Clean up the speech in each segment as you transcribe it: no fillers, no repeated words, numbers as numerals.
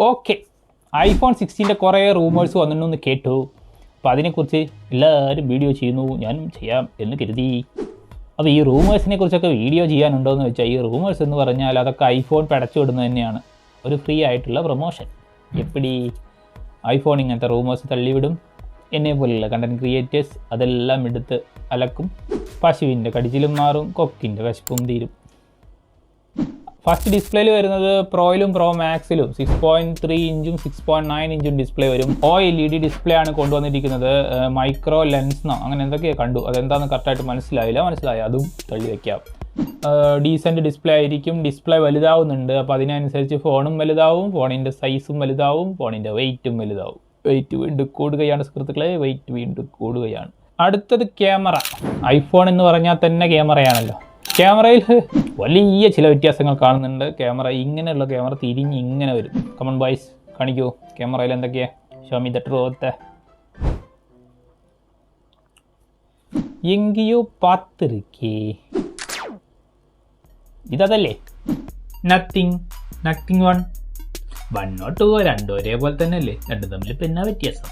Okay, iPhone 16 കുറേ rumours വന്നിട്ടുണ്ടെന്ന് കേട്ടു. അപ്പോൾ അതിനെക്കുറിച്ച് എല്ലാവരും വീഡിയോ ചെയ്യുന്നു, ഞാനും ചെയ്യാം എന്ന് കരുതി. അപ്പോൾ ഈ റൂമേഴ്സിനെ കുറിച്ചൊക്കെ വീഡിയോ ചെയ്യാനുണ്ടോ എന്ന് വെച്ചാൽ, ഈ റൂമേഴ്സ് എന്ന് പറഞ്ഞാൽ അതൊക്കെ ഐഫോൺ പടച്ചു വിടുന്നത് തന്നെയാണ്, ഒരു ഫ്രീ ആയിട്ടുള്ള പ്രൊമോഷൻ. എപ്പിടി ഐഫോൺ ഇങ്ങനത്തെ റൂമേഴ്സ് തള്ളിവിടും, എന്നെ പോലെയുള്ള കണ്ടൻറ് ക്രിയേറ്റേഴ്സ് അതെല്ലാം എടുത്ത് അലക്കും. പശുവിൻ്റെ കടിച്ചിലും മാറും, കൊക്കിൻ്റെ കശപ്പും തീരും. ഫസ്റ്റ് ഡിസ്പ്ലേയിൽ വരുന്നത് പ്രോയിലും പ്രോ മാക്സിലും 6.3 ഇഞ്ചും 6.9 ഇഞ്ചും ഡിസ്പ്ലേ വരും. OLED ഡിസ്പ്ലേ ആണ് കൊണ്ടുവന്നിരിക്കുന്നത്. മൈക്രോ ലെൻസ്ന്നോ അങ്ങനെ എന്തൊക്കെയാണ് കണ്ടു, അതെന്താണെന്ന് കറക്റ്റായിട്ട് മനസ്സിലായി, അതും തള്ളി വയ്ക്കാം. ഡീസൻറ്റ് ഡിസ്പ്ലേ ആയിരിക്കും. ഡിസ്പ്ലേ വലുതാവുന്നുണ്ട്, അപ്പോൾ അതിനനുസരിച്ച് ഫോണും വലുതാവും, ഫോണിൻ്റെ സൈസും വലുതാവും, ഫോണിൻ്റെ വെയിറ്റും വലുതാവും. വെയിറ്റ് വീണ്ടും കൂടുകയാണ് സുഹൃത്തുക്കളെ, വെയിറ്റ് വീണ്ടും കൂടുകയാണ്. അടുത്തത് ക്യാമറ. ഐഫോൺ എന്ന് പറഞ്ഞാൽ തന്നെ ക്യാമറയാണല്ലോ. ക്യാമറയിൽ വലിയ ചില വ്യത്യാസങ്ങൾ കാണുന്നുണ്ട്. ഇങ്ങനെയുള്ള ക്യാമറ തിരിഞ്ഞ് ഇങ്ങനെ വരും. കമൺ ബോയ്സ്, കാണിക്കൂ ക്യാമറയിൽ എന്തൊക്കെയാ. Show me the truth. എങ്കിയോ പാത്തിരിക്കേ, ഇതല്ലേ നത്തിങ് 1 2 ഒരേപോലെ തന്നെ അല്ലേ, രണ്ടും തമ്മിൽ ഇപ്പം എന്നാ വ്യത്യാസം?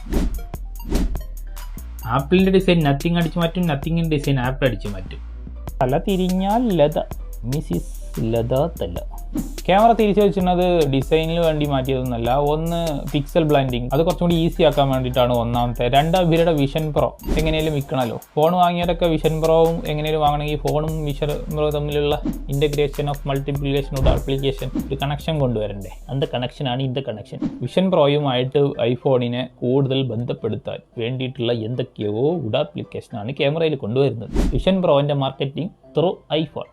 ആപ്പിളിൻ്റെ ഡിസൈൻ നത്തിങ് അടിച്ചു മാറ്റും, നത്തിങ്ങിൻ്റെ ഡിസൈൻ ആപ്പിൾ അടിച്ചു മാറ്റും. തല തിരിഞ്ഞാൽ ലത, മിസിസ് ലത തല. ക്യാമറ തിരിച്ചു വെച്ചിരുന്നത് ഡിസൈനിന് വേണ്ടി മാറ്റിയതൊന്നുമല്ല. ഒന്ന് പിക്സൽ ബ്ലൻഡിങ്, അത് കുറച്ചും കൂടി ഈസി ആക്കാൻ വേണ്ടിയിട്ടാണ് ഒന്നാമത്തെ. ഇവരുടെ വിഷൻ പ്രോ എങ്ങനെയും വിൽക്കണമല്ലോ. ഫോൺ വാങ്ങിയവരൊക്കെ വിഷൻ പ്രോവും എങ്ങനെയും വാങ്ങണമെങ്കിൽ ഫോണും വിഷൻ പ്രോ തമ്മിലുള്ള integration of multiplication of application ഒരു കണക്ഷൻ കൊണ്ടുവരണ്ടേ. அந்த കണക്ഷനാണ് இந்த കണക്ഷൻ. വിഷൻ പ്രോയുമായിട്ട് ഐഫോണിനെ കൂടുതൽ ബന്ധപ്പെടുത്താൻ വേണ്ടിയിട്ടുള്ള എന്തൊക്കെയോ ആപ്ലിക്കേഷനാണ് ക്യാമറയിൽ കൊണ്ടുവരുന്നത്. വിഷൻ പ്രോവിൻ്റെ മാർക്കറ്റിംഗ് ത്രൂ ഐഫോൺ.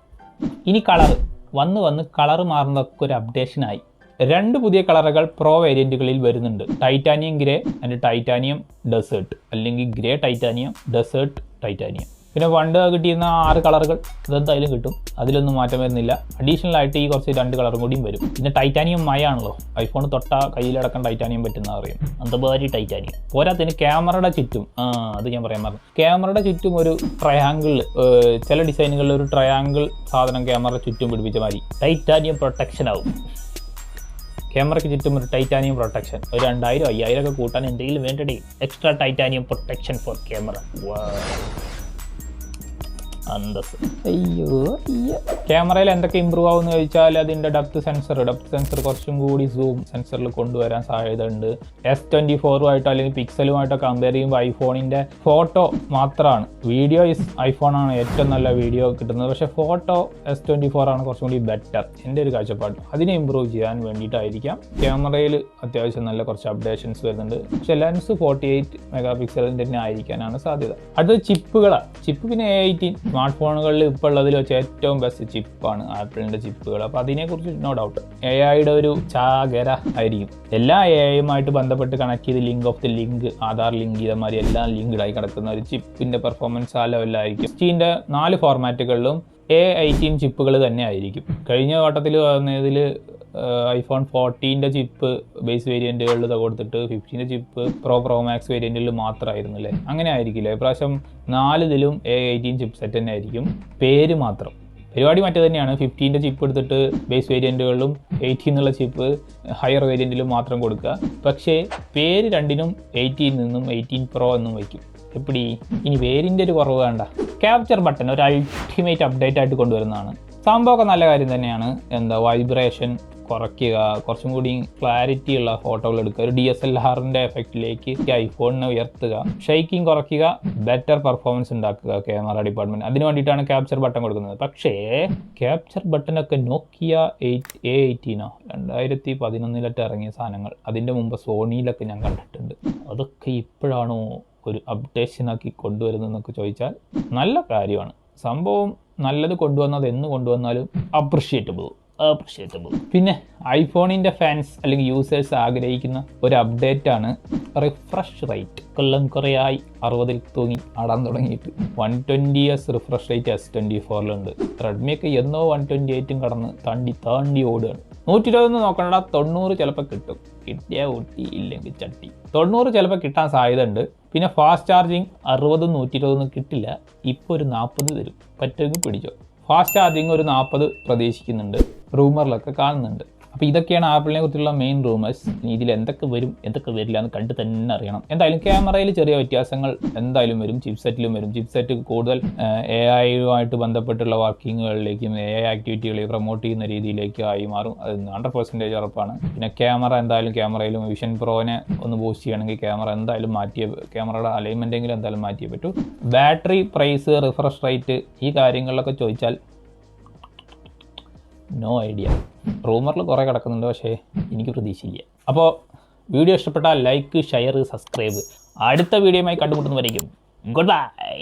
ഇനി കളർ വന്ന് കളർ മാറുന്നതൊക്കെ ഒരു അപ്ഡേഷനായി. 2 പുതിയ കളറുകൾ പ്രോ വേരിയൻറ്റുകളിൽ വരുന്നുണ്ട്. Titanium grey and titanium desert, അല്ലെങ്കിൽ ഗ്രേ ടൈറ്റാനിയം, ഡെസേർട്ട് ടൈറ്റാനിയം. പിന്നെ പണ്ട് കിട്ടിയിരുന്ന 6 കളറുകൾ അതെന്തായാലും കിട്ടും, അതിലൊന്നും മാറ്റം വരുന്നില്ല. അഡീഷണൽ ആയിട്ട് ഈ കുറച്ച് 2 കളറും കൂടിയും വരും. പിന്നെ ടൈറ്റാനിയം മയാണല്ലോ, ഐഫോൺ തൊട്ടാ കയ്യിലടക്കം ടൈറ്റാനിയം പറ്റുന്ന അറിയാം, അന്തബാരി ടൈറ്റാനിയം. പോരാത്തതിന് ക്യാമറയുടെ ചുറ്റും, അത് ഞാൻ പറയാൻ പറഞ്ഞു, ക്യാമറയുടെ ചുറ്റും ഒരു ട്രയാങ്കിൾ, ചില ഡിസൈനുകളിൽ ഒരു ട്രയാങ്കിൾ സാധനം ക്യാമറ ചുറ്റും പിടിപ്പിച്ച മാതിരി ടൈറ്റാനിയം പ്രൊട്ടക്ഷൻ ആവും. ക്യാമറയ്ക്ക് ചുറ്റും ഒരു ടൈറ്റാനിയം പ്രൊട്ടക്ഷൻ, ഒരു 2000 5000 ഒക്കെ കൂട്ടാൻ എന്തെങ്കിലും വേണ്ടേ. Extra titanium protection for camera. അന്തസ്. ക്യാമറയിൽ എന്തൊക്കെ ഇമ്പ്രൂവ് ആവുമെന്ന് ചോദിച്ചാൽ, അതിൻ്റെ ഡെപ്ത് സെൻസർ കുറച്ചും കൂടി സൂം സെൻസറിൽ കൊണ്ടുവരാൻ സാധ്യത ഉണ്ട്. S24 അല്ലെങ്കിൽ പിക്സലുമായിട്ടോ കമ്പയർ ചെയ്യുമ്പോൾ ഐഫോണിൻ്റെ ഫോട്ടോ മാത്രമാണ്, വീഡിയോ ഐഫോണാണ് ഏറ്റവും നല്ല വീഡിയോ കിട്ടുന്നത്. പക്ഷേ ഫോട്ടോ S24 ആണ് കുറച്ചും കൂടി ബെറ്റർ, എൻ്റെ ഒരു കാഴ്ചപ്പാട്. അതിനെ ഇമ്പ്രൂവ് ചെയ്യാൻ വേണ്ടിയിട്ടായിരിക്കാം ക്യാമറയിൽ അത്യാവശ്യം നല്ല കുറച്ച് അപ്ഡേഷൻസ് വരുന്നുണ്ട്. പക്ഷേ ലെൻസ് 48 മെഗാ പിക്സലിൻ്റെ തന്നെ ആയിരിക്കാനാണ് സാധ്യത. അടുത്തത് ചിപ്പുകളാണ്. ചിപ്പ് പിന്നെ A18 സ്മാർട്ട് ഫോണുകളിൽ ഇപ്പോൾ ഉള്ളതിൽ വെച്ച് ഏറ്റവും ബെസ്റ്റ് ചിപ്പാണ് ആപ്പിളിൻ്റെ ചിപ്പുകൾ. അപ്പോൾ അതിനെക്കുറിച്ച് നോ ഡൗട്ട്. AI-യുടെ ഒരു ചാകര ആയിരിക്കും. എല്ലാ AI-യുമായിട്ട് ബന്ധപ്പെട്ട് കണക്ട് ചെയ്ത് link of the link, Aadhaar link ചെയ്തമാതിരി എല്ലാം ലിങ്ക്ഡായി കിടക്കുന്ന ഒരു ചിപ്പിൻ്റെ പെർഫോമൻസ് ആ ലെവലിലായിരിക്കും. 16ൻ്റെ 4 ഫോർമാറ്റുകളിലും A18 ചിപ്പുകൾ തന്നെ ആയിരിക്കും. കഴിഞ്ഞ വട്ടത്തിൽ വന്നതിൽ ഐഫോൺ 14ൻ്റെ ചിപ്പ് ബേസ് വേരിയൻറ്റുകളിൽ കൊടുത്തിട്ട് 15ൻ്റെ ചിപ്പ് പ്രോ മാക്സ് വേരിയൻറ്റിൽ മാത്രമായിരുന്നു അല്ലേ. അങ്ങനെ ആയിരിക്കില്ല ഇപ്രാവശ്യം. 4 A18 ചിപ്പ് സെറ്റ് തന്നെ ആയിരിക്കും, പേര് മാത്രം. പരിപാടി മറ്റേ തന്നെയാണ്. 15ൻ്റെ ചിപ്പ് എടുത്തിട്ട് ബേസ് വേരിയൻറ്റുകളിലും 18 എന്നുള്ള ചിപ്പ് ഹയർ വേരിയൻറ്റിലും മാത്രം കൊടുക്കുക. പക്ഷേ പേര് രണ്ടിനും 18 നിന്നും 18 പ്രോ എന്നും വയ്ക്കും. എപ്പിടി ഇനി പേരിൻ്റെ ഒരു കുറവ് വേണ്ട. ക്യാപ്ചർ ബട്ടൺ ഒരു അൾട്ടിമേറ്റ് അപ്ഡേറ്റ് ആയിട്ട് കൊണ്ടുവരുന്നതാണ്. സംഭവമൊക്കെ നല്ല കാര്യം തന്നെയാണ്. വൈബ്രേഷൻ കുറയ്ക്കുക, കുറച്ചും കൂടി ക്ലാരിറ്റി ഉള്ള ഫോട്ടോകൾ എടുക്കുക, ഒരു DSLR-ൻ്റെ എഫക്റ്റിലേക്ക് ഐഫോണിനെ ഉയർത്തുക, ഷെയ്ക്കിങ് കുറയ്ക്കുക, ബെറ്റർ പെർഫോമൻസ് ഉണ്ടാക്കുക ക്യാമറ ഡിപ്പാർട്ട്മെൻറ്റ്. അതിന് വേണ്ടിയിട്ടാണ് ക്യാപ്ചർ ബട്ടൺ കൊടുക്കുന്നത്. പക്ഷേ ക്യാപ്ചർ ബട്ടനൊക്കെ നോക്കിയ A18 2011 ഇറങ്ങിയ സാധനങ്ങൾ, അതിൻ്റെ മുമ്പ് സോണിയിലൊക്കെ ഞാൻ കണ്ടിട്ടുണ്ട്. അതൊക്കെ ഇപ്പോഴാണോ ഒരു അപ്ഡേഷനാക്കി കൊണ്ടുവരുന്നതെന്നൊക്കെ ചോദിച്ചാൽ നല്ല കാര്യമാണ്. സംഭവം നല്ലത് കൊണ്ടുവന്നത് എന്ന് കൊണ്ടുവന്നാലും അപ്രിഷ്യേറ്റബിൾ. പിന്നെ ഐഫോണിൻ്റെ ഫാൻസ് അല്ലെങ്കിൽ യൂസേഴ്സ് ആഗ്രഹിക്കുന്ന ഒരു അപ്ഡേറ്റാണ് റിഫ്രഷ് റേറ്റ്. കുറേയായി 60 തൂങ്ങി ആടാൻ തുടങ്ങിയിട്ട്. 120Hz refresh rate S24-ലുണ്ട്. റെഡ്മിയൊക്കെ എന്നോ 128 കടന്ന് താണ്ടി ഓടുകയാണ്. 120 നോക്കണ്ട, 90 ചിലപ്പോൾ കിട്ടും. കിട്ടിയാൽ ഊട്ടി, ഇല്ലെങ്കിൽ ചട്ടി. 90 ചിലപ്പോൾ കിട്ടാൻ സാധ്യത ഉണ്ട്. പിന്നെ ഫാസ്റ്റ് ചാർജിങ് 60 120 കിട്ടില്ല. ഇപ്പോൾ ഒരു 40 തരും, പറ്റുമെങ്കിൽ പിടിച്ചോ. ഫാസ്റ്റ് ചാർജിങ് ഒരു 40 പ്രതീക്ഷിക്കുന്നുണ്ട്, റൂമറിലൊക്കെ കാണുന്നുണ്ട്. അപ്പോൾ ഇതൊക്കെയാണ് ആപ്പിളിനെ കുറിച്ചുള്ള മെയിൻ റൂമേഴ്സ്. ഇതിൽ എന്തൊക്കെ വരും എന്തൊക്കെ വരില്ല എന്ന് കണ്ട് തന്നെ അറിയണം. എന്തായാലും ക്യാമറയിൽ ചെറിയ വ്യത്യാസങ്ങൾ എന്തായാലും വരും, ചിപ്സെറ്റിലും വരും. ചിപ്സെറ്റ് കൂടുതൽ AI-യുമായിട്ട് ബന്ധപ്പെട്ടുള്ള വർക്കിങ്ങുകളിലേക്കും AI ആക്ടിവിറ്റികളെ പ്രൊമോട്ട് ചെയ്യുന്ന രീതിയിലേക്ക് ആയി മാറും. അത് 100% ഉറപ്പാണ്. പിന്നെ ക്യാമറ എന്തായാലും ക്യാമറയിലും വിഷൻ പ്രോനെ ഒന്ന് ബൂസ്റ്റ് ചെയ്യണമെങ്കിൽ ക്യാമറ എന്തായാലും ക്യാമറയുടെ അലൈൻമെൻറ്റെങ്കിലും എന്തായാലും മാറ്റിയേ പറ്റൂ. ബാറ്ററി പ്രൈസ്, റിഫ്രഷ് റേറ്റ്, ഈ കാര്യങ്ങളിലൊക്കെ ചോദിച്ചാൽ നോ ഐഡിയ. റൂമറിൽ കുറേ കിടക്കുന്നുണ്ട്, പക്ഷേ എനിക്ക് പ്രതീക്ഷയില്ല. അപ്പോൾ വീഡിയോ ഇഷ്ടപ്പെട്ടാൽ ലൈക്ക്, ഷെയർ, സബ്സ്ക്രൈബ്. അടുത്ത വീഡിയോയുമായി കണ്ടുമുട്ടുന്നവരേക്കും ഗുഡ് ബൈ.